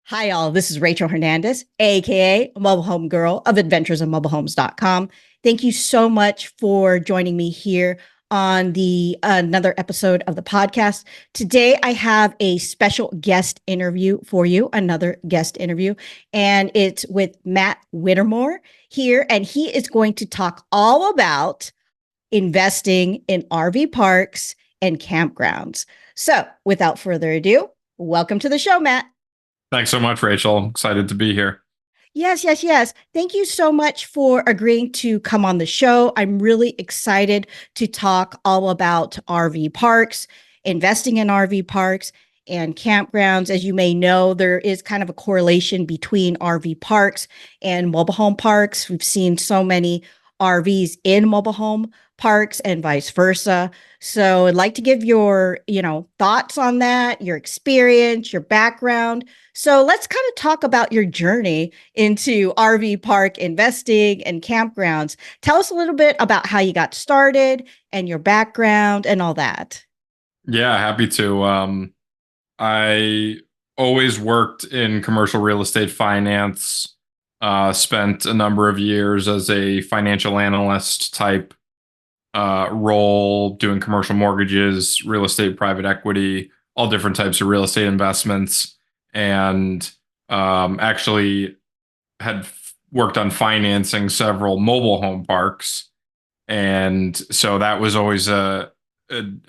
Hi, all. This is Rachel Hernandez, aka Mobile Home Girl of AdventuresOfMobileHomes.com. Thank you so much for joining me here on the another episode of the podcast. Today, I have a special guest interview for you, another guest interview, and it's with Matt Whittemore here, and he is going to talk all about investing in RV parks and campgrounds. So, without further ado, welcome to the show, Matt. Thanks so much, Rachel. Excited to be here. Yes, yes, yes. Thank you so much for agreeing to come on the show. I'm really excited to talk all about RV parks, investing in RV parks and campgrounds. As you may know, there is kind of a correlation between RV parks and mobile home parks. We've seen so many RVs in mobile home parks and vice versa. So I'd like to give your, thoughts on that, your experience, your background. So let's kind of talk about your journey into RV park investing and campgrounds. Tell us a little bit about how you got started and your background and all that. Yeah, happy to. I always worked in commercial real estate finance, spent a number of years as a financial analyst type role, doing commercial mortgages, real estate, private equity, all different types of real estate investments, and actually had worked on financing several mobile home parks. And so that was always a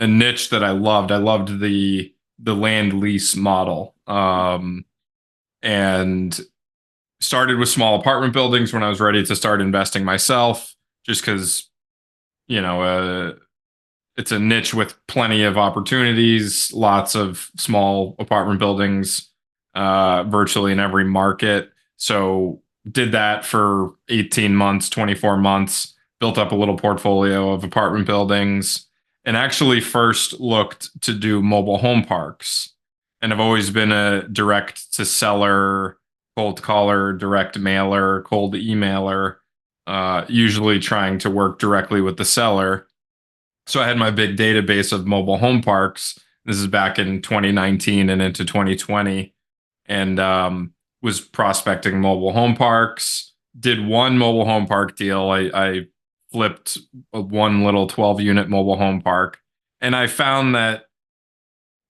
niche that I loved. I loved the land lease model, and started with small apartment buildings when I was ready to start investing myself, just because you know it's a niche with plenty of opportunities, lots of small apartment buildings, virtually in every market. So did that for 18 months, 24 months, built up a little portfolio of apartment buildings, and actually first looked to do mobile home parks. And I've always been a direct to seller, cold caller, direct mailer, cold emailer, usually trying to work directly with the seller. So I had my big database of mobile home parks. This is back in 2019 and into 2020, and was prospecting mobile home parks. Did one mobile home park deal. I flipped one little 12 unit mobile home park, and I found that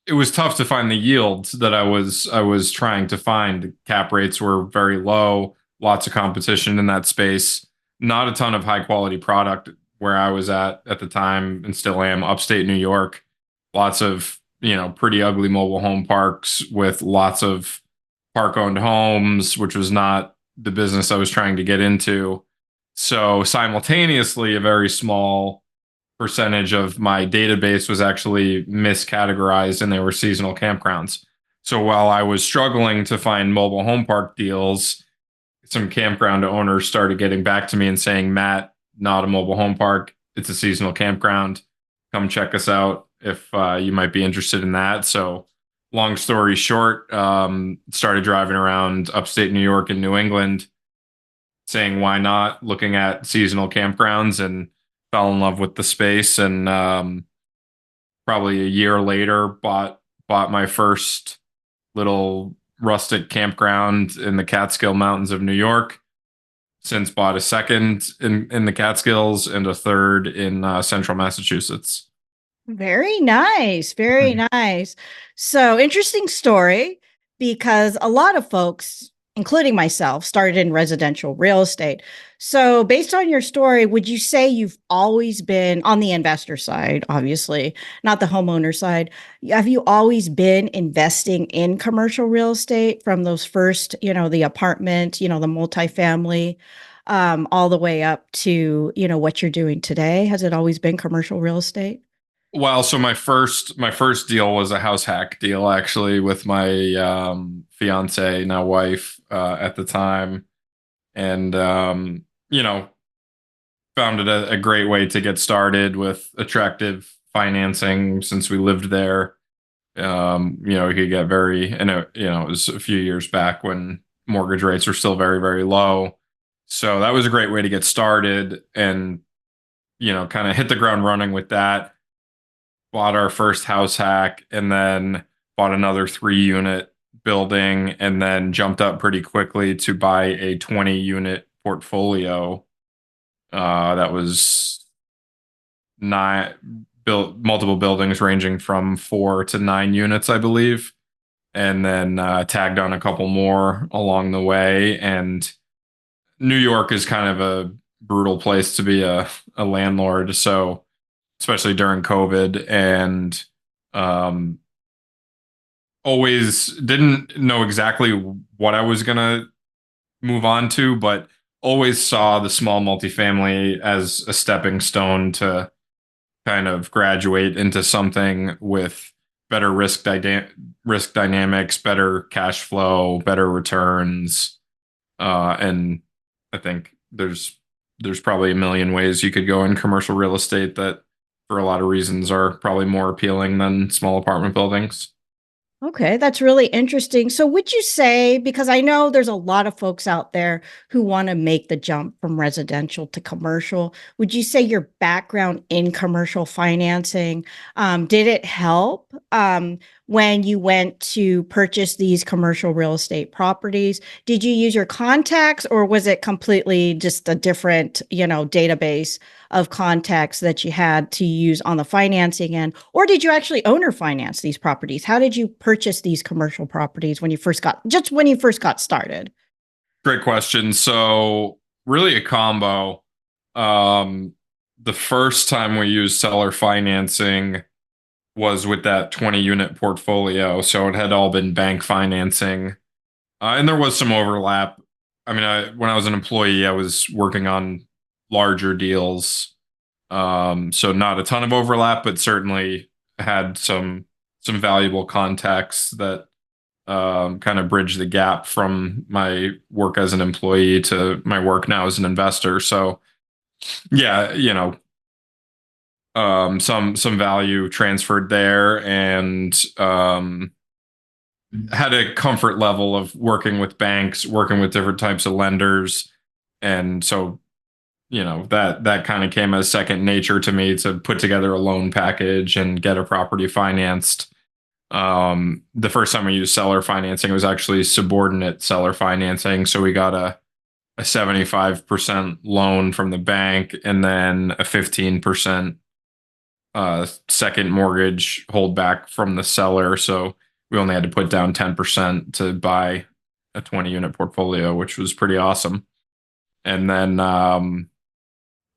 it was tough to find the yields that I was trying to find. Cap rates were very low, lots of competition in that space, not a ton of high quality product where I was at the time and still am, upstate New York. Lots of, pretty ugly mobile home parks with lots of park owned homes, which was not the business I was trying to get into. So simultaneously, a very small percentage of my database was actually miscategorized and they were seasonal campgrounds. So while I was struggling to find mobile home park deals, some campground owners started getting back to me and saying, Matt, not a mobile home park, it's a seasonal campground. Come check us out if you might be interested in that. So long story short, started driving around upstate New York and New England saying why not, looking at seasonal campgrounds, and fell in love with the space. And probably a year later, bought my first little rustic campground in the Catskill Mountains of New York. Since bought a second in the Catskills and a third in central Massachusetts. Very nice. Very nice. So, interesting story because a lot of folks, including myself, started in residential real estate. So, based on your story, would you say you've always been on the investor side, obviously, not the homeowner side? Have you always been investing in commercial real estate from those first, the apartment, the multifamily, all the way up to, what you're doing today? Has it always been commercial real estate? Well, so my first deal was a house hack deal, actually, with my fiance, now wife, at the time, and found it a great way to get started with attractive financing since we lived there. You could get very, and it was a few years back when mortgage rates were still very, very low. So that was a great way to get started and, kind of hit the ground running with that. Bought our first house hack and then bought another 3 unit building and then jumped up pretty quickly to buy a 20 unit portfolio that was nine built multiple buildings ranging from 4 to 9 units, I believe, and then tagged on a couple more along the way. And New York is kind of a brutal place to be a landlord, so especially during COVID, and um, always didn't know exactly what I was gonna move on to, but always saw the small multifamily as a stepping stone to kind of graduate into something with better risk dynamics, better cash flow, better returns, and I think there's probably a million ways you could go in commercial real estate that, for a lot of reasons, are probably more appealing than small apartment buildings. Okay, that's really interesting. So, would you say, because I know there's a lot of folks out there who want to make the jump from residential to commercial, would you say your background in commercial financing, did it help when you went to purchase these commercial real estate properties? Did you use your contacts, or was it completely just a different, database of contacts that you had to use on the financing end? Or did you actually owner finance these properties? How did you purchase these commercial properties when you first got started? Great question. So really a combo. Um, the first time we used seller financing was with that 20 unit portfolio. So it had all been bank financing. And there was some overlap. I mean, when I was an employee, I was working on larger deals. So not a ton of overlap, but certainly had some valuable contacts that kind of bridge the gap from my work as an employee to my work now as an investor. So yeah, some value transferred there, and had a comfort level of working with banks, working with different types of lenders, and so that kind of came as second nature to me to put together a loan package and get a property financed. The first time we used seller financing, it was actually subordinate seller financing. So we got a 75% loan from the bank and then a 15% second mortgage holdback from the seller. So we only had to put down 10% to buy a 20 unit portfolio, which was pretty awesome. And then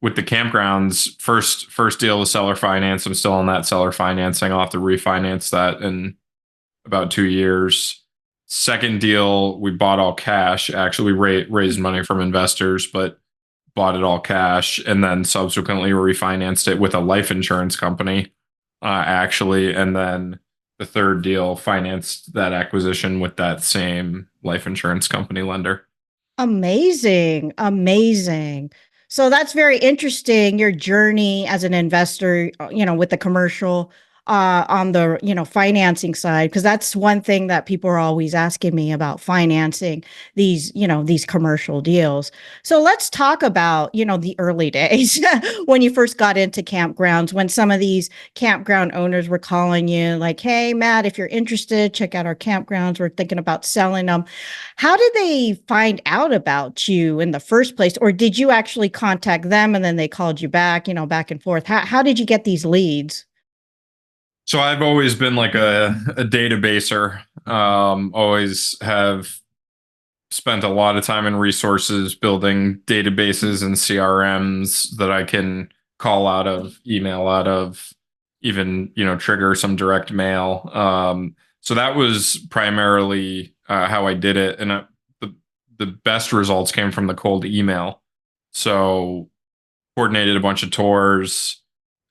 with the campgrounds, first deal was seller finance. I'm still on that seller financing. I'll have to refinance that in about 2 years. Second deal, we bought all cash. Actually, we raised money from investors, but bought it all cash, and then subsequently refinanced it with a life insurance company, actually. And then the third deal financed that acquisition with that same life insurance company lender. Amazing. Amazing. So that's very interesting, your journey as an investor, with the commercial on the, financing side, because that's one thing that people are always asking me about financing these commercial deals. So let's talk about, the early days when you first got into campgrounds, when some of these campground owners were calling you like, "Hey, Matt, if you're interested, check out our campgrounds. We're thinking about selling them." How did they find out about you in the first place? Or did you actually contact them and then they called you back, back and forth? How did you get these leads? So I've always been like a databaser. Always have spent a lot of time and resources building databases and CRMs that I can call out of, email out of, even trigger some direct mail. So that was primarily how I did it, and the best results came from the cold email. So coordinated a bunch of tours,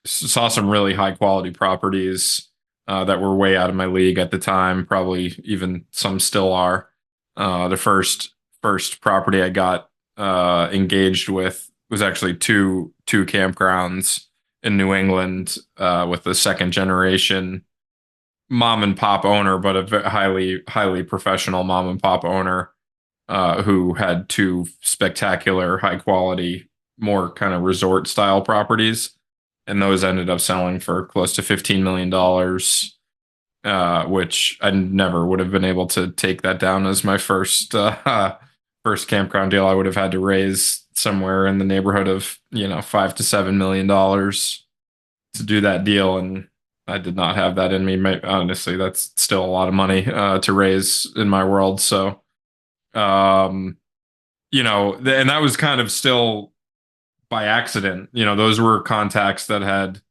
saw some really high quality properties that were way out of my league at the time. Probably even some still are. The first property I got engaged with was actually two campgrounds in New England with a second generation mom and pop owner, but a highly professional mom and pop owner who had two spectacular, high quality, more kind of resort style properties, and those ended up selling for close to $15 million. which I never would have been able to take that down as my first campground deal. I would have had to raise somewhere in the neighborhood of $5 to $7 million to do that deal, and I did not have that in me. Honestly, that's still a lot of money to raise in my world. So, um, and that was kind of still by accident. Those were contacts that had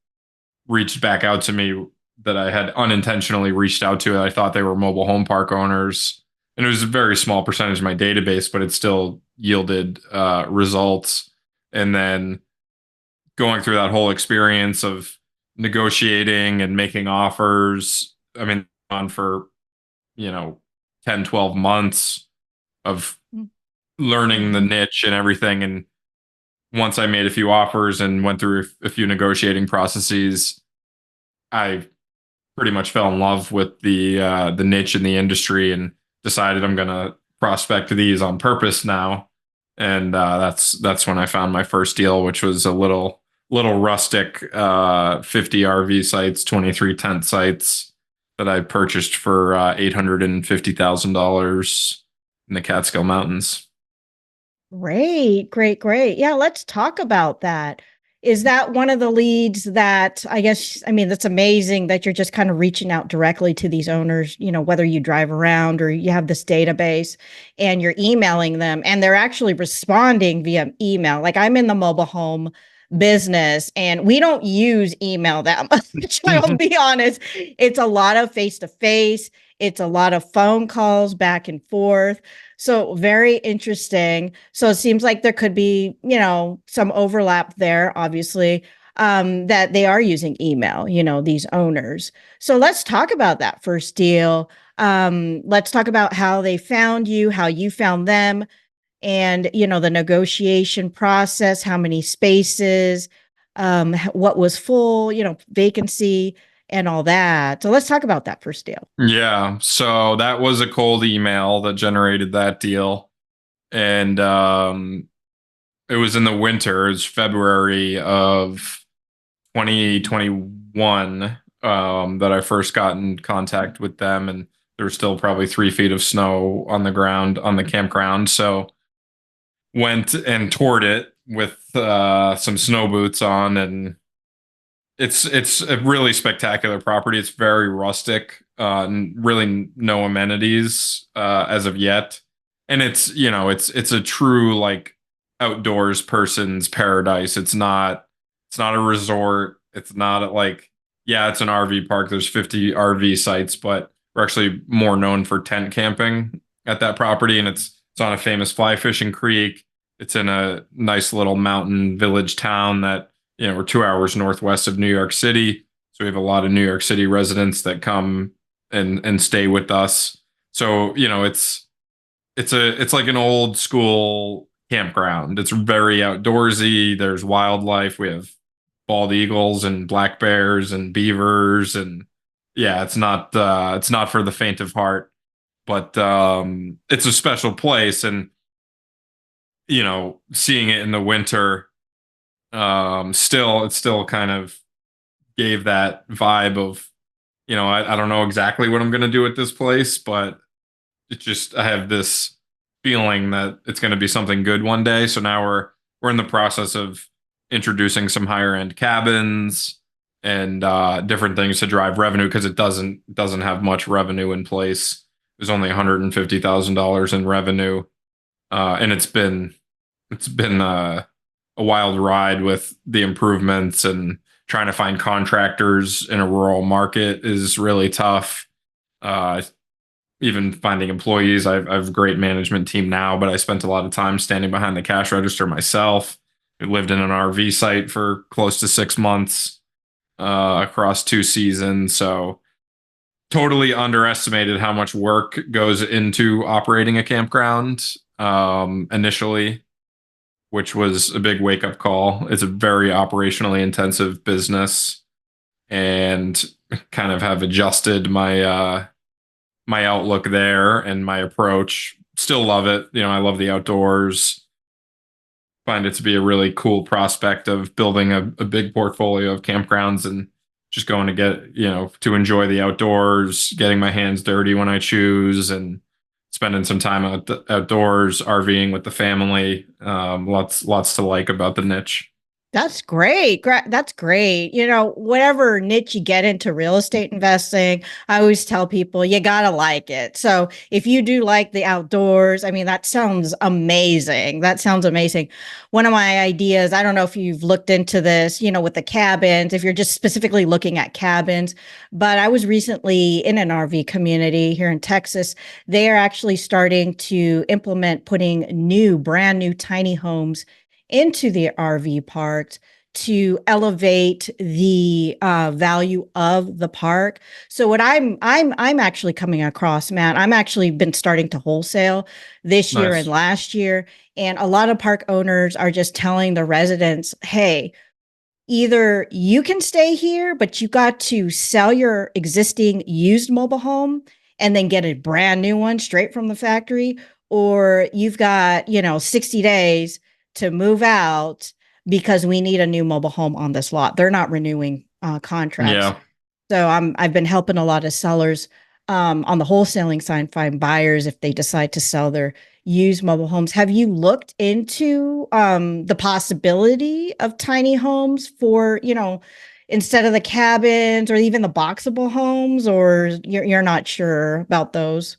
reached back out to me that I had unintentionally reached out to. I thought they were mobile home park owners, and it was a very small percentage of my database, but it still yielded results. And then going through that whole experience of negotiating and making offers, I mean, on for, you know, 10, 12 months of learning the Mhm. niche and everything. And once I made a few offers and went through a few negotiating processes, I pretty much fell in love with the niche in the industry and decided I'm gonna prospect these on purpose now. And that's when I found my first deal, which was a little rustic 50 RV sites, 23 tent sites that I purchased for $850,000 in the Catskill Mountains. Great, great, great. Yeah, let's talk about that. Is that one of the leads that I guess, I mean, that's amazing that you're just kind of reaching out directly to these owners, whether you drive around or you have this database and you're emailing them and they're actually responding via email. Like I'm in the mobile home business and we don't use email that much. I'll be honest. It's a lot of face to face, it's a lot of phone calls back and forth. So very interesting. So it seems like there could be, some overlap there, obviously, that they are using email, these owners. So let's talk about that first deal. Let's talk about how they found you, how you found them, and, the negotiation process, how many spaces, what was full, vacancy and all that. So let's talk about that first deal. Yeah, so that was a cold email that generated that deal. And it was in the winter. It was February of 2021 that I first got in contact with them, and there was still probably 3 feet of snow on the ground on the campground. So went and toured it with some snow boots on, and it's a really spectacular property. It's very rustic, really no amenities as of yet, and it's a true like outdoors person's paradise. It's not a resort. It's not like, yeah, it's an RV park. There's 50 RV sites, but we're actually more known for tent camping at that property, and it's on a famous fly fishing creek. It's in a nice little mountain village town that, we're 2 hours northwest of New York City. So we have a lot of New York City residents that come and stay with us. So, it's like an old school campground. It's very outdoorsy. There's wildlife. We have bald eagles and black bears and beavers, and yeah, it's not for the faint of heart, but it's a special place. And seeing it in the winter, it still kind of gave that vibe of, I don't know exactly what I'm going to do at this place, but I have this feeling that it's going to be something good one day. So now we're in the process of introducing some higher end cabins and different things to drive revenue, because it doesn't have much revenue in place. There's only $150,000 in revenue, and it's been a wild ride with the improvements, and trying to find contractors in a rural market is really tough. Uh, Even finding employees, I have a great management team now, but I spent a lot of time standing behind the cash register myself. I lived in an RV site for close to 6 months across 2 seasons. So totally underestimated how much work goes into operating a campground initially, which was a big wake up call. It's a very operationally intensive business, and kind of have adjusted my outlook there and my approach. Still love it. I love the outdoors. Find it to be a really cool prospect of building a big portfolio of campgrounds and just going to get, to enjoy the outdoors, getting my hands dirty when I choose, and spending some time outdoors, RVing with the family. Lots to like about the niche. That's great. That's great. Whatever niche you get into real estate investing, I always tell people you got to like it. So if you do like the outdoors, I mean, that sounds amazing. That sounds amazing. One of my ideas, I don't know if you've looked into this, with the cabins, if you're just specifically looking at cabins, but I was recently in an RV community here in Texas. They are actually starting to implement putting brand new tiny homes into the RV parks to elevate the value of the park. So what I'm actually coming across, Matt, I'm actually been starting to wholesale this year and Nice. last year, and a lot of park owners are just telling the residents, "Hey, either you can stay here, but you got to sell your existing used mobile home and then get a brand new one straight from the factory, or you've got, 60 days to move out because we need a new mobile home on this lot." They're not renewing contracts. Yeah. So I've been helping a lot of sellers on the wholesaling side find buyers if they decide to sell their used mobile homes. Have you looked into the possibility of tiny homes for, instead of the cabins or even the boxable homes, or you're not sure about those?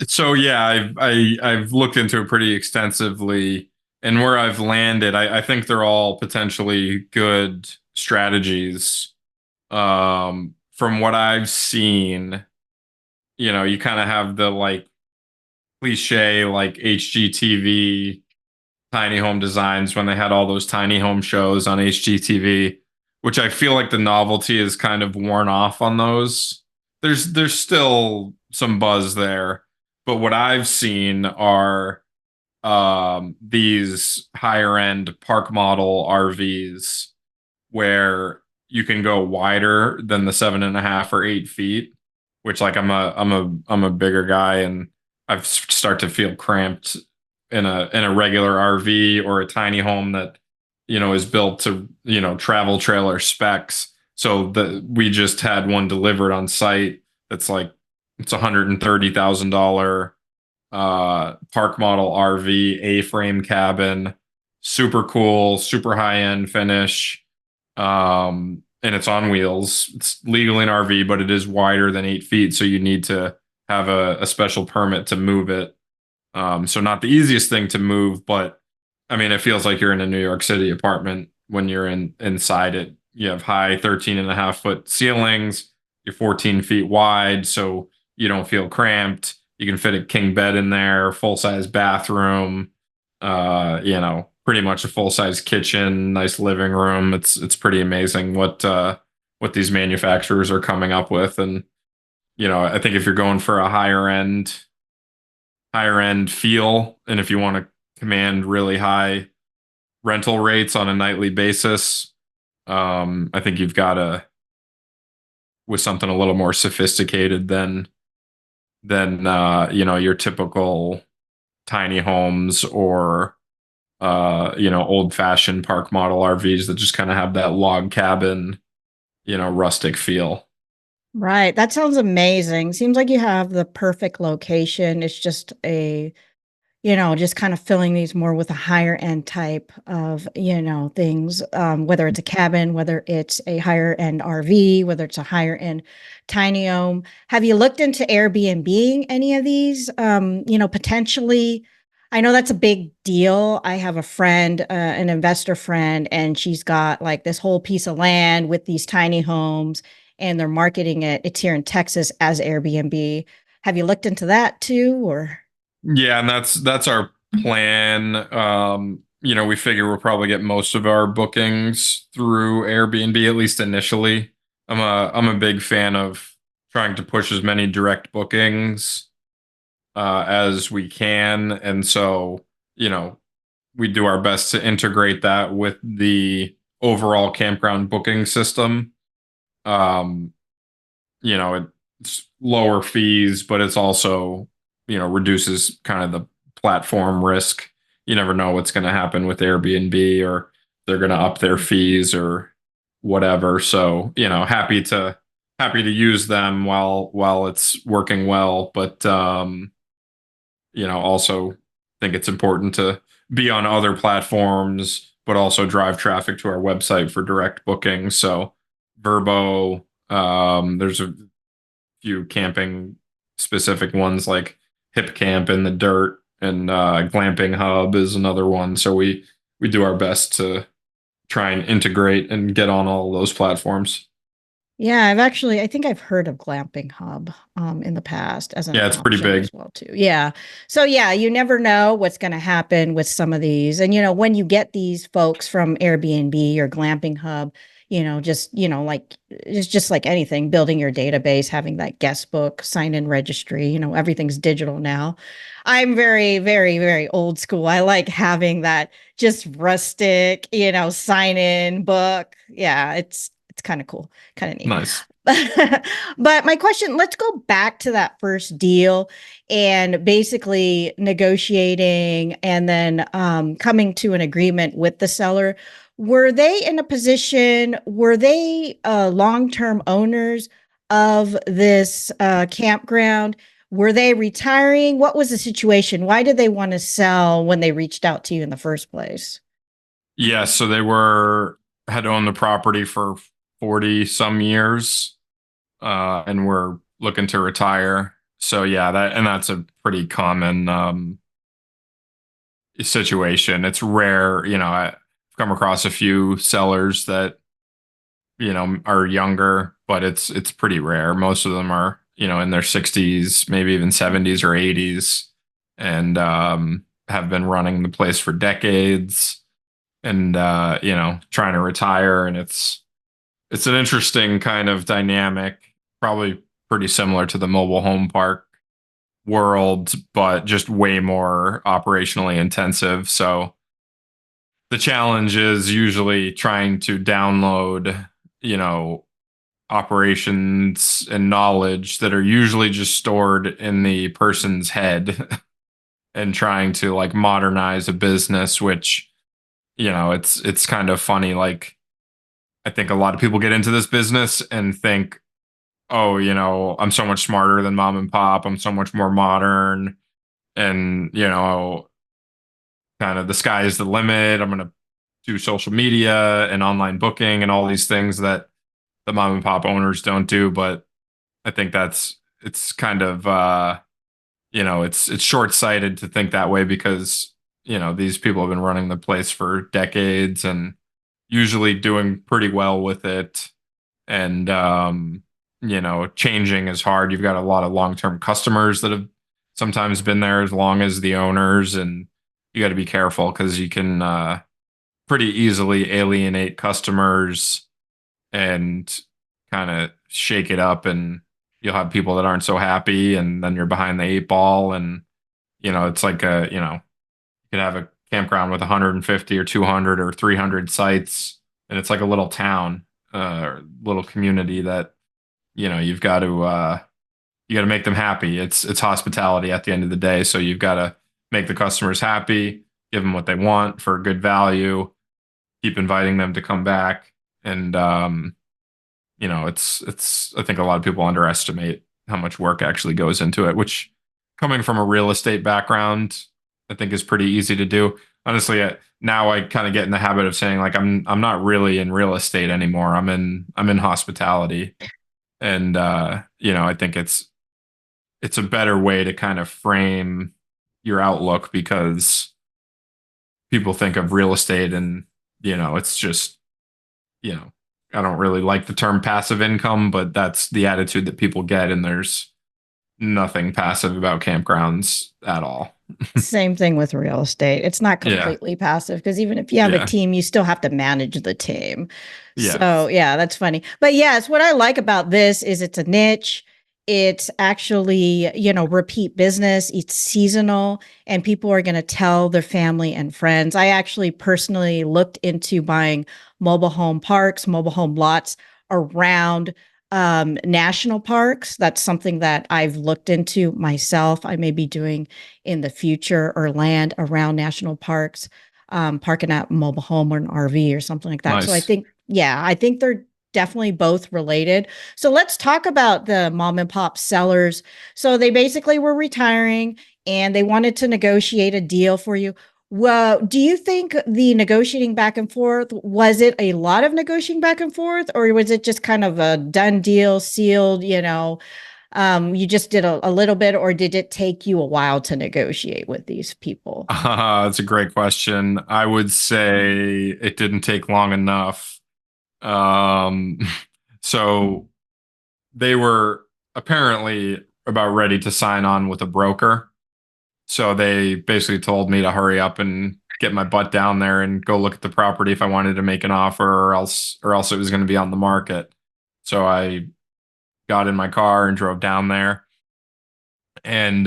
So yeah, I've looked into it pretty extensively, and where I've landed, I think they're all potentially good strategies. From what I've seen, you kind of have the like cliche like HGTV tiny home designs when they had all those tiny home shows on HGTV, which I feel like the novelty is kind of worn off on those. There's still some buzz there, but what I've seen are these higher end park model RVs where you can go wider than the 7.5 or 8 feet, which like I'm a bigger guy and I've start to feel cramped in a regular RV or a tiny home that is built to travel trailer specs. So we just had one delivered on site that's like it's $130,000 park model RV, A-frame cabin, super cool, super high end finish. And it's on wheels. It's legally an RV, but it is wider than 8 feet, so you need to have a special permit to move it. So not the easiest thing to move, but I mean, it feels like you're in a New York City apartment when you're inside it. You have high 13.5 foot ceilings. You're 14 feet wide, so you don't feel cramped. You can fit a king bed in there, full size bathroom, pretty much a full size kitchen, nice living room. It's pretty amazing what these manufacturers are coming up with. And, I think if you're going for a higher end feel, and if you want to command really high rental rates on a nightly basis, I think you've got to with something a little more sophisticated than your typical tiny homes or old fashioned park model RVs that just kind of have that log cabin, rustic feel. Right. That sounds amazing. Seems like you have the perfect location. It's just just kind of filling these more with a higher end type of, things, whether it's a cabin, whether it's a higher end RV, whether it's a higher end tiny home. Have you looked into Airbnb any of these? Potentially, I know that's a big deal. I have a friend, an investor friend, and she's got like this whole piece of land with these tiny homes, and they're marketing it. It's here in Texas as Airbnb. Have you looked into that too, or? Yeah, and that's our plan. We figure we'll probably get most of our bookings through Airbnb, at least initially. I'm a big fan of trying to push as many direct bookings as we can. And so, we do our best to integrate that with the overall campground booking system. Um, it's lower fees, but it's also, reduces kind of the platform risk. You never know what's going to happen with Airbnb, or they're going to up their fees, or whatever. So, happy to use them while it's working well, but also think it's important to be on other platforms, but also drive traffic to our website for direct booking. So Verbo, there's a few camping specific ones like Hip Camp in the Dirt, and Glamping Hub is another one. So we do our best to try and integrate and get on all those platforms. Yeah, I think I've heard of Glamping Hub in the past as an Yeah, it's pretty option big. as well too. Yeah. So yeah, you never know what's going to happen with some of these. And when you get these folks from Airbnb or Glamping Hub, like it's just like anything, building your database, having that guest book, sign in registry, everything's digital now. I'm very, very, very old school. I like having that just rustic, sign in book. Yeah, it's kind of cool, kind of neat. Nice. But my question, let's go back to that first deal and basically negotiating and then coming to an agreement with the seller. Were they in a position, were they long-term owners of this campground? Were they retiring? What was the situation? Why did they want to sell when they reached out to you in the first place? Yeah, so they were had owned the property for 40 some years, and were looking to retire. So yeah, that's a pretty common situation. It's rare, I've come across a few sellers that, are younger, but it's pretty rare. Most of them are, in their 60s, maybe even 70s or 80s, and have been running the place for decades, and trying to retire. And it's an interesting kind of dynamic, probably pretty similar to the mobile home park world, but just way more operationally intensive. So the challenge is usually trying to download, you know, operations and knowledge that are usually just stored in the person's head and trying to like modernize a business, which, it's kind of funny. Like, I think a lot of people get into this business and think, oh, I'm so much smarter than mom and pop. I'm so much more modern. And, kind of the sky is the limit. I'm going to do social media and online booking and all these things that the mom and pop owners don't do. But I think it's kind of, it's short sighted to think that way because, these people have been running the place for decades and usually doing pretty well with it. And, changing is hard. You've got a lot of long term customers that have sometimes been there as long as the owners, and you got to be careful because you can pretty easily alienate customers and kind of shake it up, and you'll have people that aren't so happy, and then you're behind the eight ball. And it's like you could have a campground with 150 or 200 or 300 sites, and it's like a little town, little community that you got to make them happy. It's hospitality at the end of the day, so you've got to make the customers happy, give them what they want for a good value, keep inviting them to come back. And it's I think a lot of people underestimate how much work actually goes into it, which, coming from a real estate background, I think is pretty easy to do. Honestly, now I kind of get in the habit of saying, like, I'm not really in real estate anymore. I'm in hospitality. And I think it's a better way to kind of frame your outlook, because people think of real estate and it's just, you know I don't really like the term passive income, but that's the attitude that people get, and there's nothing passive about campgrounds at all. Same thing with real estate. It's not Yeah, completely passive because even if you have a yeah, team, you still have to manage the team. yeah. So, yeah, that's funny. But yes, what I like about this is it's a niche. It's actually, repeat business. It's seasonal, and people are going to tell their family and friends. I actually personally looked into buying mobile home parks, mobile home lots around national parks. That's something that I've looked into myself. I may be doing in the future, or land around national parks, parking at mobile home or an RV or something like that. So I Nice. think, Yeah, I think they're definitely both related. So let's talk about the mom and pop sellers. So they basically were retiring and they wanted to negotiate a deal for you. Well, do you think the negotiating back and forth, was it a lot of negotiating back and forth, or was it just kind of a done deal, sealed, you just did a little bit, or did it take you a while to negotiate with these people? That's a great question. I would say it didn't take long enough. Um, so they were apparently about ready to sign on with a broker. So they basically told me to hurry up and get my butt down there and go look at the property if I wanted to make an offer, or else it was going to be on the market. So I got in my car and drove down there and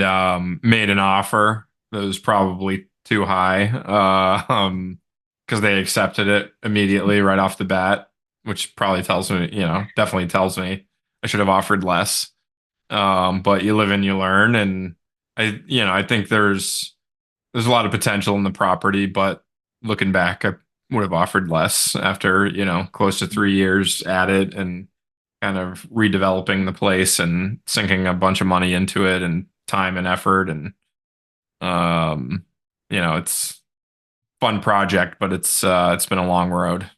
made an offer that was probably too high, because they accepted it immediately right off the bat, which probably tells me, definitely tells me I should have offered less. But you live and you learn, and I think there's a lot of potential in the property, but looking back, I would have offered less after, close to 3 years at it and kind of redeveloping the place and sinking a bunch of money into it and time and effort. And, um, it's a fun project, but it's been a long road.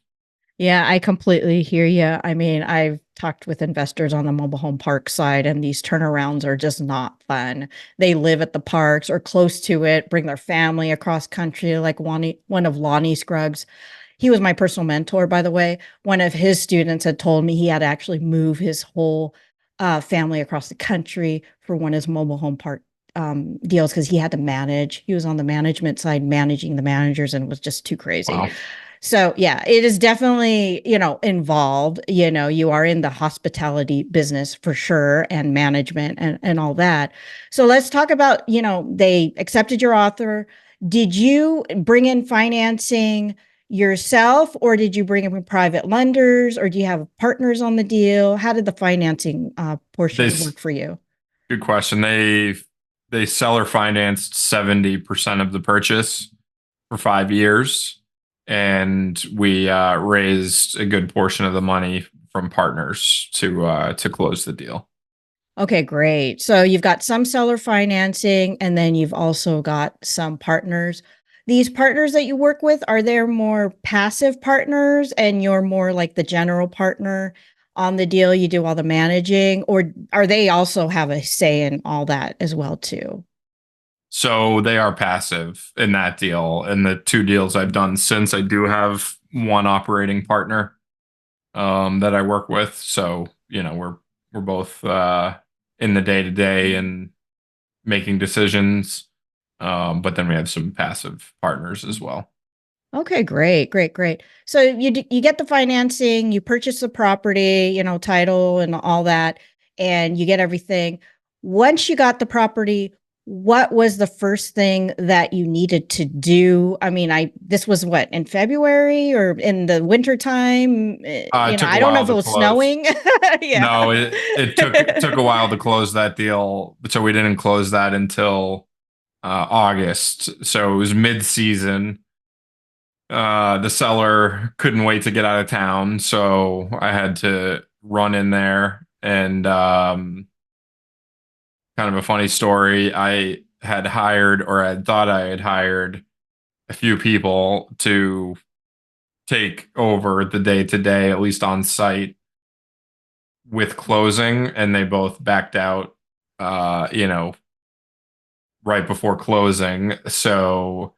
Yeah, I completely hear you. I mean, I've talked with investors on the mobile home park side, and these turnarounds are just not fun. They live at the parks or close to it, bring their family across country, like one of Lonnie Scruggs. He was my personal mentor, by the way. One of his students had told me he had to actually move his whole family across the country for one of his mobile home park deals because he had to manage. He was on the management side, managing the managers, and it was just too crazy. Wow. So yeah, it is definitely, involved. You are in the hospitality business for sure and management and all that. So let's talk about, they accepted your offer. Did you bring in financing yourself, or did you bring in private lenders, or do you have partners on the deal? How did the financing They, portion work for you? good question. They seller financed 70% of the purchase for 5 years, and we raised a good portion of the money from partners to close the deal. Okay, great. So you've got some seller financing and then you've also got some partners. These partners that you work with, are they more passive partners and you're more like the general partner on the deal? You do all the managing, or are they also have a say in all that as well too? So they are passive in that deal. And the two deals I've done since, I do have one operating partner that I work with. So we're both in the day to day and making decisions. But then we have some passive partners as well. Okay, great, great, great. So you get the financing, you purchase the property, title and all that, and you get everything. Once you got the property, what was the first thing that you needed to do? I mean, I this was what, in February or in the winter time? It took a I don't know while if it to was close. snowing. Yeah. No, it took a while to close that deal, so we didn't close that until August. So it was mid season. The seller couldn't wait to get out of town, so I had to run in there. And kind of a funny story, I had hired, or I thought I had hired, a few people to take over the day to day, at least on site with closing, and they both backed out, uh, you know, right before closing. So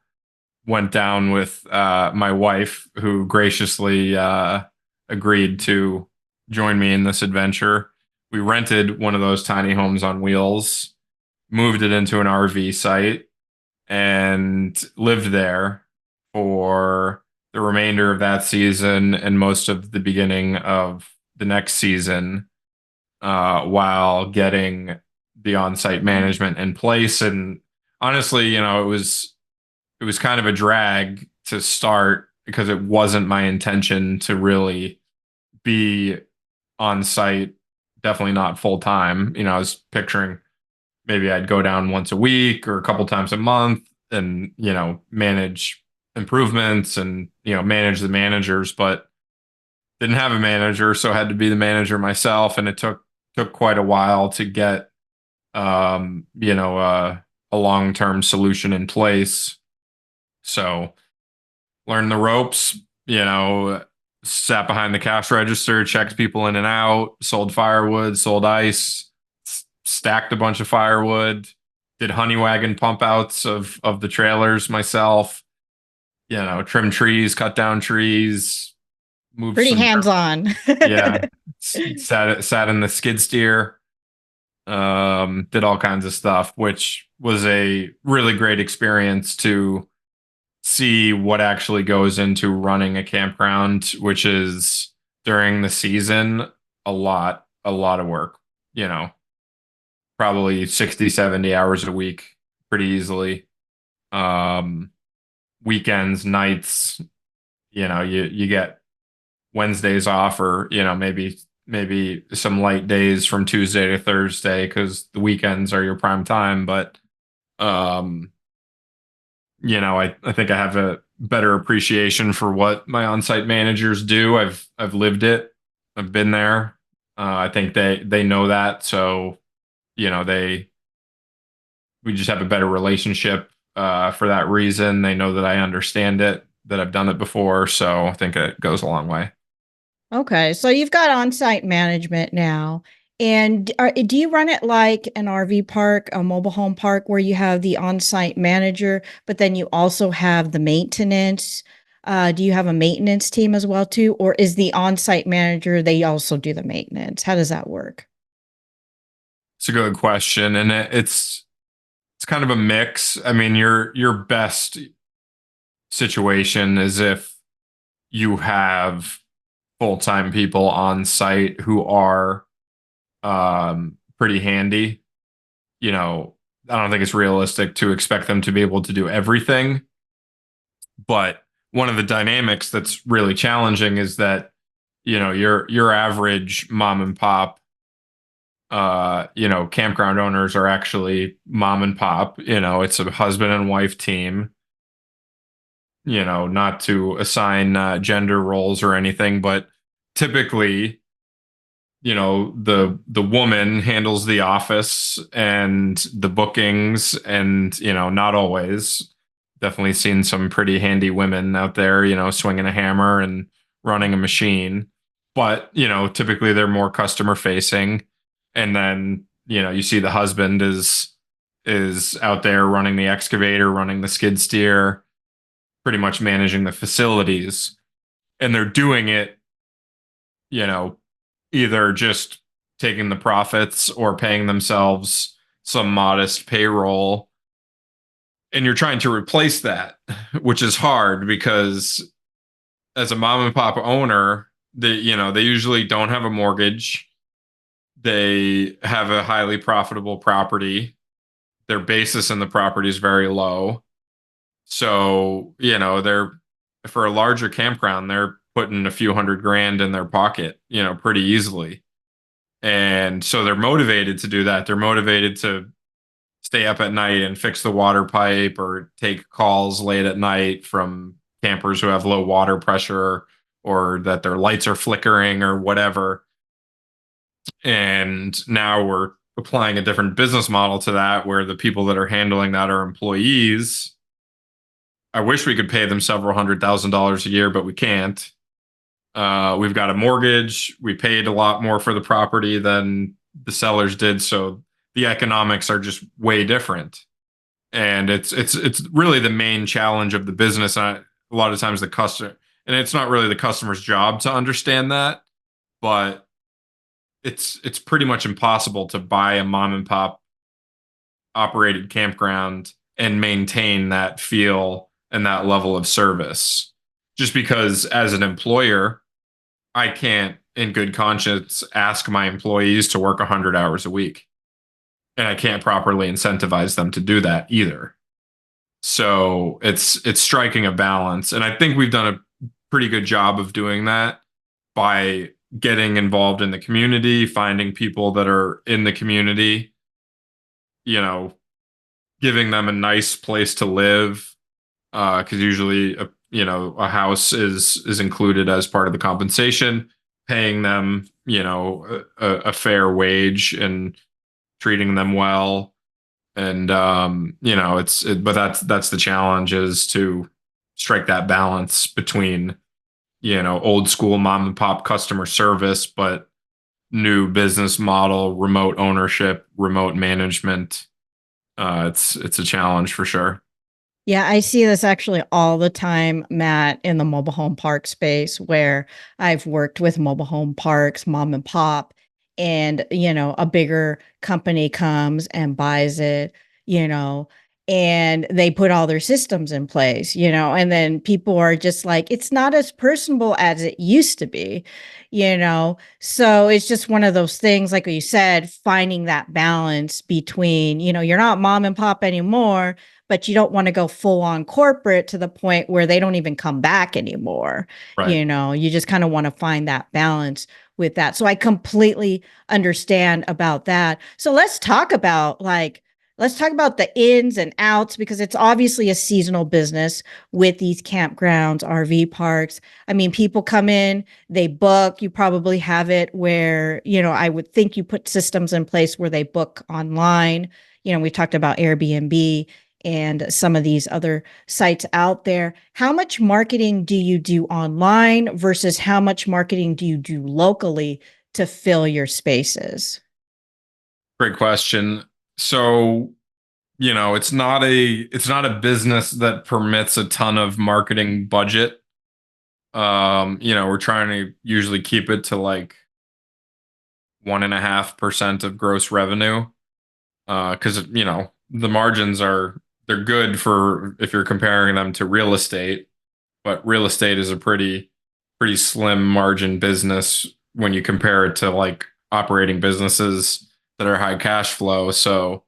went down with my wife, who graciously agreed to join me in this adventure. We rented one of those tiny homes on wheels, moved it into an RV site, and lived there for the remainder of that season and most of the beginning of the next season, while getting the on-site management in place. And honestly, it was kind of a drag to start because it wasn't my intention to really be on site, definitely not full time. I was picturing maybe I'd go down once a week or a couple times a month and, manage improvements and, manage the managers. But didn't have a manager, so I had to be the manager myself, and it took quite a while to get a long-term solution in place. So learned the ropes, sat behind the cash register, checked people in and out, sold firewood, sold ice, stacked a bunch of firewood, did honey wagon pump outs of the trailers myself, trim trees, cut down trees, moved Pretty some hands on. yeah, sat in the skid steer, did all kinds of stuff, which was a really great experience to see what actually goes into running a campground, which is during the season a lot of work, you know, probably 60, 70 hours a week pretty easily. Um, Weekends, nights, you get Wednesdays off, or maybe some light days from Tuesday to Thursday because the weekends are your prime time. But um, I think I have a better appreciation for what my on-site managers do. I've lived it. I've been there. I think they know that. So, they we just have a better relationship for that reason. They know that I understand it, that I've done it before. So I think it goes a long way. Okay, so you've got on-site management now. And do you run it like an RV park, a mobile home park, where you have the on-site manager, but then you also have the maintenance? Do you have a maintenance team as well too, or is the on-site manager they also do the maintenance? How does that work? It's a good question, and it's kind of a mix. I mean, your best situation is if you have full-time people on site who are pretty handy. I don't think it's realistic to expect them to be able to do everything, but one of the dynamics that's really challenging is that your average mom and pop campground owners are actually mom and pop. It's a husband and wife team. Not to assign gender roles or anything, but typically, the woman handles the office and the bookings, and not always. Definitely seen some pretty handy women out there, swinging a hammer and running a machine. But typically they're more customer facing, and then you see the husband is out there running the excavator, running the skid steer, pretty much managing the facilities, and they're doing it, you know, either just taking the profits or paying themselves some modest payroll. And you're trying to replace that, which is hard because as a mom and pop owner, they usually don't have a mortgage. They have a highly profitable property. Their basis in the property is very low. So, they're for a larger campground, they're putting a few hundred grand in their pocket, pretty easily. And so they're motivated to do that. They're motivated to stay up at night and fix the water pipe or take calls late at night from campers who have low water pressure or that their lights are flickering or whatever. And now we're applying a different business model to that where the people that are handling that are employees. I wish we could pay them several $100,000 a year, but we can't. We've got a mortgage. We paid a lot more for the property than the sellers did, so the economics are just way different. And it's really the main challenge of the business. A lot of times the customer, and it's not really the customer's job to understand that, but it's pretty much impossible to buy a mom and pop operated campground and maintain that feel and that level of service. Just because as an employer, I can't in good conscience ask my employees to work 100 hours a week. And I can't properly incentivize them to do that either. So it's striking a balance. And I think we've done a pretty good job of doing that by getting involved in the community, finding people that are in the community, you know, giving them a nice place to live. Because usually a house is included as part of the compensation, paying them, a fair wage and treating them well. And but that's the challenge, is to strike that balance between, old school mom and pop customer service, but new business model, remote ownership, remote management. It's a challenge for sure. Yeah, I see this actually all the time, Matt, in the mobile home park space where I've worked with mobile home parks, mom and pop, and, a bigger company comes and buys it, you know, and they put all their systems in place, and then people are just like, it's not as personable as it used to be, So it's just one of those things, like you said, finding that balance between, you're not mom and pop anymore, but you don't want to go full on corporate to the point where they don't even come back anymore. Right. You just kind of want to find that balance with that. So I completely understand about that. So let's talk about the ins and outs, because it's obviously a seasonal business with these campgrounds, RV parks. I mean, people come in, they book. You probably have it where, I would think you put systems in place where they book online. We talked about Airbnb and some of these other sites out there. How much marketing do you do online versus how much marketing do you do locally to fill your spaces? Great question. So, it's not a business that permits a ton of marketing budget. We're trying to usually keep it to like 1.5% of gross revenue. Because the margins they're good for if you're comparing them to real estate, but real estate is a pretty slim margin business when you compare it to like operating businesses that are high cash flow. So,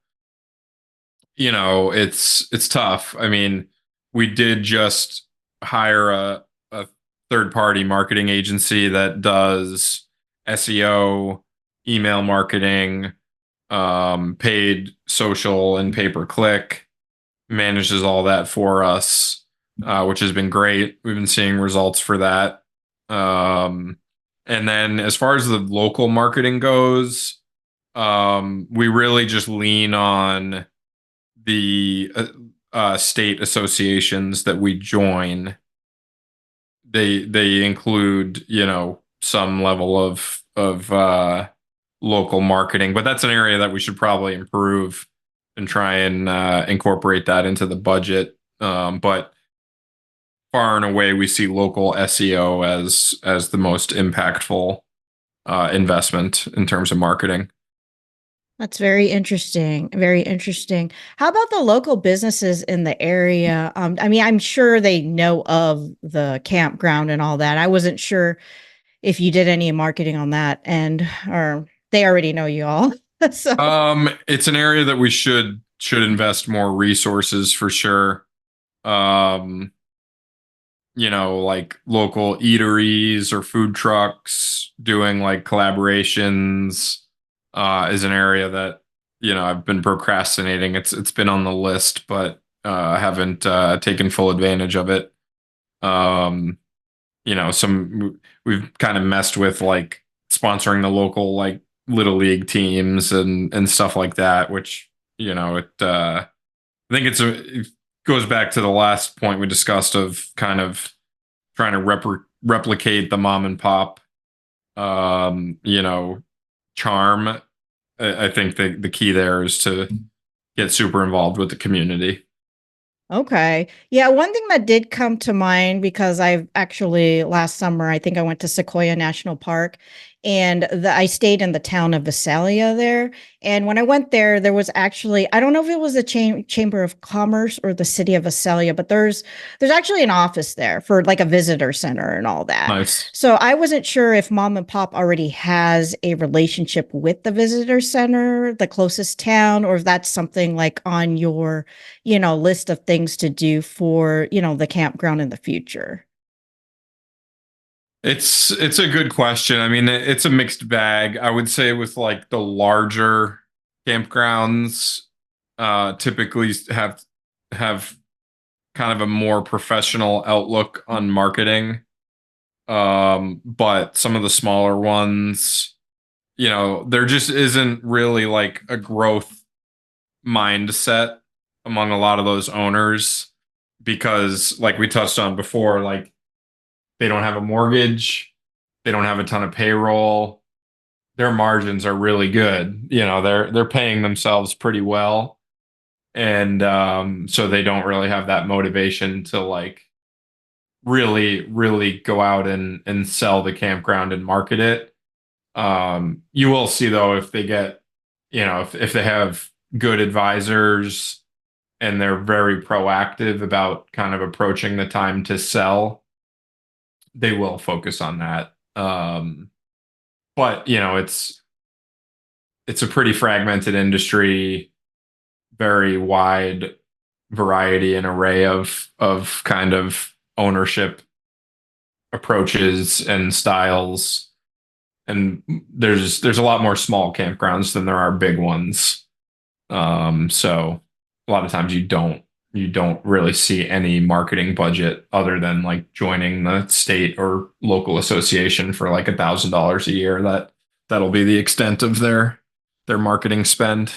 it's tough. I mean, we did just hire a third party marketing agency that does SEO, email marketing, paid social and pay per click, manages all that for us, which has been great. We've been seeing results for that. And then as far as the local marketing goes, we really just lean on the state associations that we join. They include, some level of local marketing, but that's an area that we should probably improve and try and incorporate that into the budget. But far and away, we see local SEO as the most impactful investment in terms of marketing. That's very interesting. Very interesting. How about the local businesses in the area? I mean, I'm sure they know of the campground and all that. I wasn't sure if you did any marketing on that, and or they already know you all. So, It's an area that we should invest more resources for sure. Um, like local eateries or food trucks doing like collaborations is an area that, I've been procrastinating. It's been on the list, but haven't taken full advantage of it. Um, some we've kind of messed with like sponsoring the local like little league teams and stuff like that, which, I think it goes back to the last point we discussed of kind of trying to replicate the mom and pop, charm. I think the key there is to get super involved with the community. okay. Yeah, one thing that did come to mind, because I've actually last summer, I think I went to Sequoia National Park, and I stayed in the town of Visalia there. And when I went there, there was actually, I don't know if it was the Chamber of Commerce or the city of Visalia, but there's actually an office there for like a visitor center and all that. Nice. So I wasn't sure if mom and pop already has a relationship with the visitor center, the closest town, or if that's something like on your list of things to do for, the campground in the future. It's a good question. I mean, it's a mixed bag. I would say with like the larger campgrounds, typically have kind of a more professional outlook on marketing. But some of the smaller ones, there just isn't really like a growth mindset among a lot of those owners because, like we touched on before, like they don't have a mortgage, they don't have a ton of payroll, their margins are really good. They're paying themselves pretty well, and so they don't really have that motivation to like really go out and sell the campground and market it. You will see though if they get, if they have good advisors and they're very proactive about kind of approaching the time to sell, they will focus on that. But it's a pretty fragmented industry, very wide variety and array of kind of ownership approaches and styles. And there's a lot more small campgrounds than there are big ones. So a lot of times you don't really see any marketing budget other than like joining the state or local association for like $1,000 a year. That'll be the extent of their marketing spend.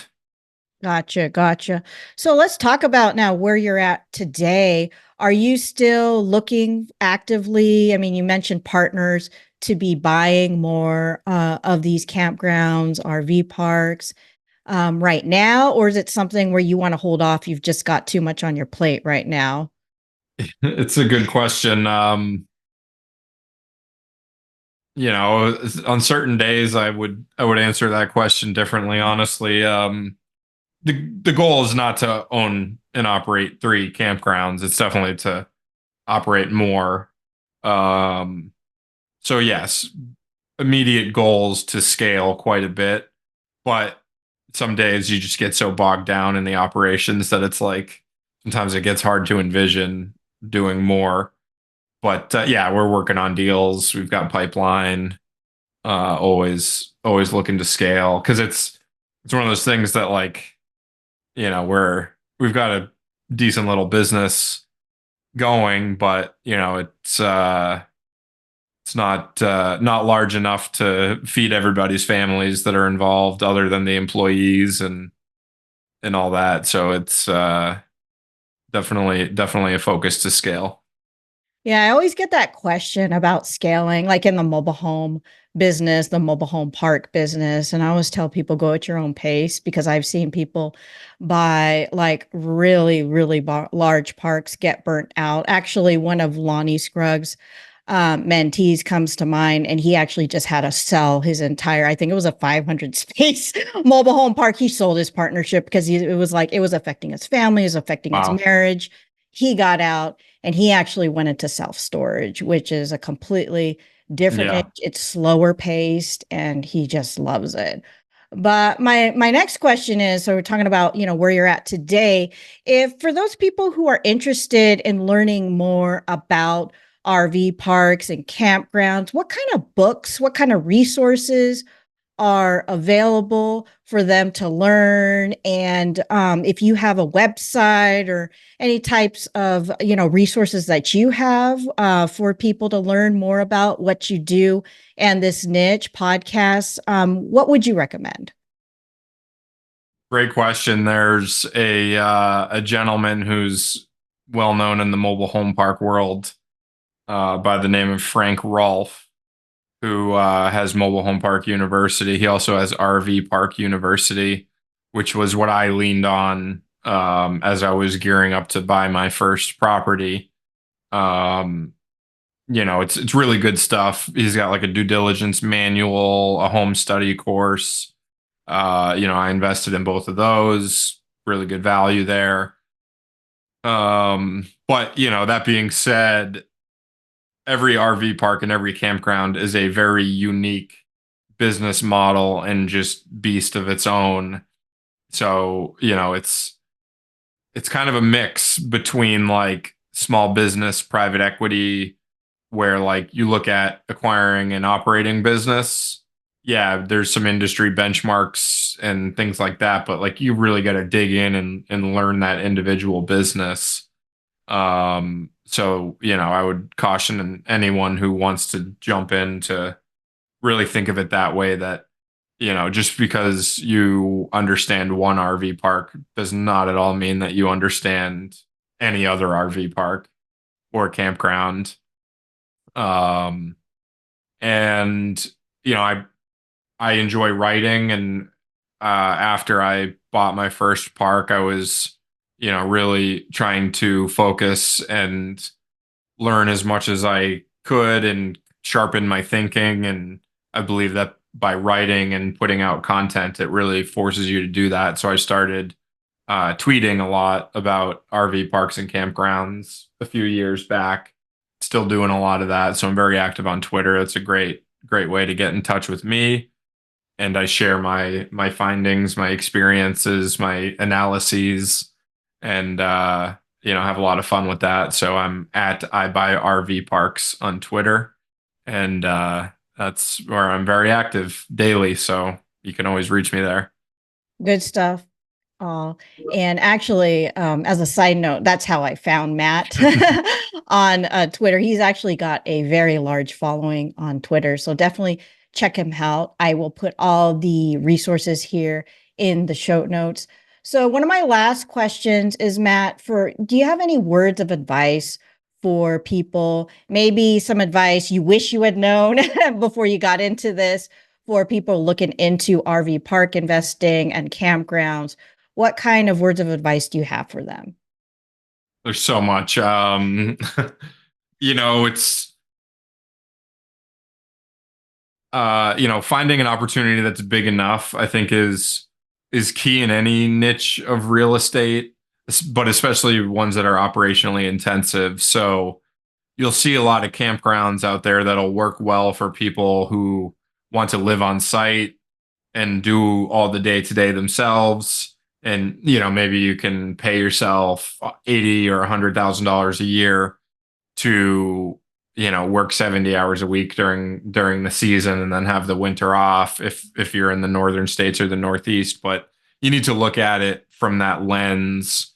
Gotcha, gotcha. So let's talk about now where you're at today. Are you still looking actively? I mean, you mentioned partners to be buying more of these campgrounds, RV parks right now, or is it something where you want to hold off? You've just got too much on your plate right now. It's a good question. On certain days I would answer that question differently, honestly. The goal is not to own and operate three campgrounds. It's definitely to operate more. Um, so yes, immediate goals to scale quite a bit, but some days you just get so bogged down in the operations that it's like sometimes it gets hard to envision doing more. But yeah, we're working on deals. We've got pipeline. Always looking to scale because it's one of those things that like we've got a decent little business going, but it's not large enough to feed everybody's families that are involved, other than the employees and all that. So it's definitely a focus to scale. Yeah, I always get that question about scaling, like in the mobile home business, the mobile home park business. And I always tell people go at your own pace because I've seen people buy like really large parks get burnt out. Actually, one of Lonnie Scruggs' mentees comes to mind, and he actually just had to sell his entire, I think it was a 500 space mobile home park. He sold his partnership because it was like it was affecting his family, it was affecting his Wow. marriage. He got out and he actually went into self storage, which is a completely different niche. Yeah. It's slower paced, and he just loves it. But my next question is, so we're talking about, where you're at today. If for those people who are interested in learning more about RV parks and campgrounds, what kind of books, what kind of resources are available for them to learn? And if you have a website or any types of resources that you have for people to learn more about what you do and this niche podcasts, what would you recommend? Great question. There's a gentleman who's well known in the mobile home park world by the name of Frank Rolfe, who has Mobile Home Park University. He also has RV Park University, which was what I leaned on as I was gearing up to buy my first property. Um, it's really good stuff. He's got like a due diligence manual, a home study course. I invested in both of those. Really good value there. But that being said, every RV park and every campground is a very unique business model and just beast of its own. So, it's kind of a mix between like small business, private equity, where like you look at acquiring an operating business. Yeah, there's some industry benchmarks and things like that, but like you really got to dig in and learn that individual business. So, I would caution anyone who wants to jump in to really think of it that way, that, just because you understand one RV park does not at all mean that you understand any other RV park or campground. Um, and, I enjoy writing, and after I bought my first park, I was, really trying to focus and learn as much as I could and sharpen my thinking. And I believe that by writing and putting out content, it really forces you to do that. So I started tweeting a lot about RV parks and campgrounds a few years back. Still doing a lot of that. So I'm very active on Twitter. It's a great way to get in touch with me. And I share my findings, my experiences, my analyses, and have a lot of fun with that. So I'm at I buy RV parks on Twitter, and that's where I'm very active daily. So you can always reach me there. Good stuff. And actually, as a side note, that's how I found Matt on Twitter. He's actually got a very large following on Twitter. So definitely check him out. I will put all the resources here in the show notes. So one of my last questions is, Matt, do you have any words of advice for people? Maybe some advice you wish you had known before you got into this, for people looking into RV park investing and campgrounds. What kind of words of advice do you have for them? There's so much. It's finding an opportunity that's big enough, I think is key in any niche of real estate, but especially ones that are operationally intensive. So you'll see a lot of campgrounds out there that'll work well for people who want to live on site and do all the day to day themselves. And maybe you can pay yourself 80 or $100,000 a year to work 70 hours a week during the season, and then have the winter off if you're in the northern states or the northeast. But you need to look at it from that lens,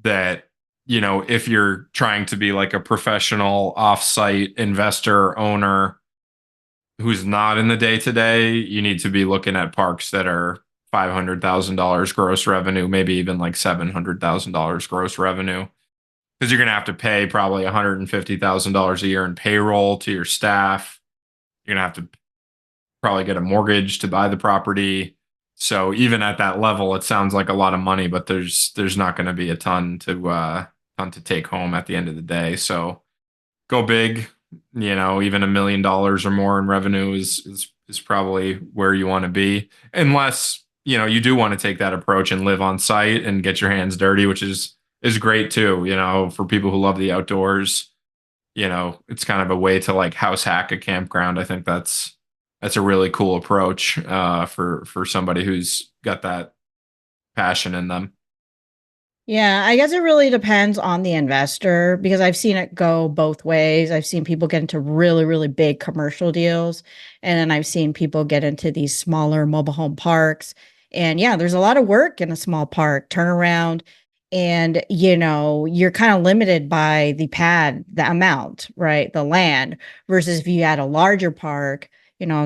that if you're trying to be like a professional offsite investor owner who's not in the day to day, you need to be looking at parks that are $500,000 gross revenue, maybe even like $700,000 gross revenue, because you're going to have to pay probably $150,000 a year in payroll to your staff. You're going to have to probably get a mortgage to buy the property. So even at that level, it sounds like a lot of money, but there's not going to be a ton to take home at the end of the day. So go big. Even $1 million or more in revenue is probably where you want to be, unless you do want to take that approach and live on site and get your hands dirty, which is great too. For people who love the outdoors, it's kind of a way to like house hack a campground. I think that's a really cool approach for somebody who's got that passion in them. Yeah, I guess it really depends on the investor, because I've seen it go both ways. I've seen people get into really, really big commercial deals, and then I've seen people get into these smaller mobile home parks. And yeah, there's a lot of work in a small park, turnaround, and you're kind of limited by the amount, right? The land, versus if you had a larger park.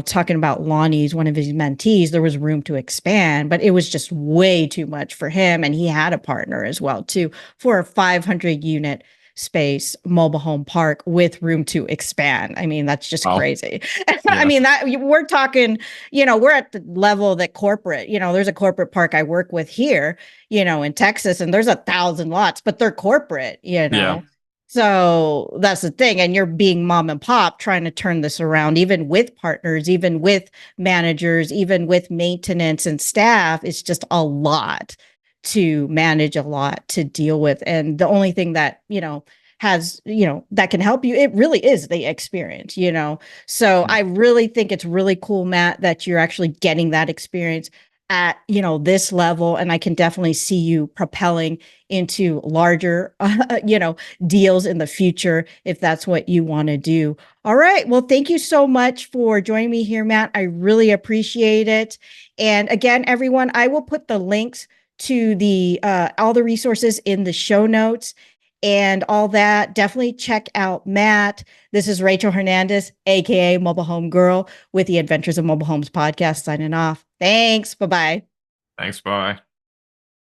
Talking about Lonnie's, one of his mentees, there was room to expand, but it was just way too much for him. And he had a partner as well, too, for a 500 unit space mobile home park with room to expand. I mean, that's just Well, crazy. I yeah, mean, that we're talking, we're at the level that corporate, there's a corporate park I work with here, in Texas, and there's 1,000 lots, but they're corporate. yeah, So that's the thing. And you're being mom and pop trying to turn this around, even with partners, even with managers, even with maintenance and staff. It's just a lot to manage, a lot to deal with. And the only thing that, that can help you, it really is the experience. So I really think it's really cool, Matt, that you're actually getting that experience at, this level. And I can definitely see you propelling into larger, deals in the future, if that's what you want to do. All right. Well, thank you so much for joining me here, Matt. I really appreciate it. And again, everyone, I will put the links to the all the resources in the show notes. and all that, definitely check out Matt. This is Rachel Hernandez, aka Mobile Home Girl, with the Adventures of Mobile Homes podcast, signing off. Thanks. Bye bye. Thanks. Bye.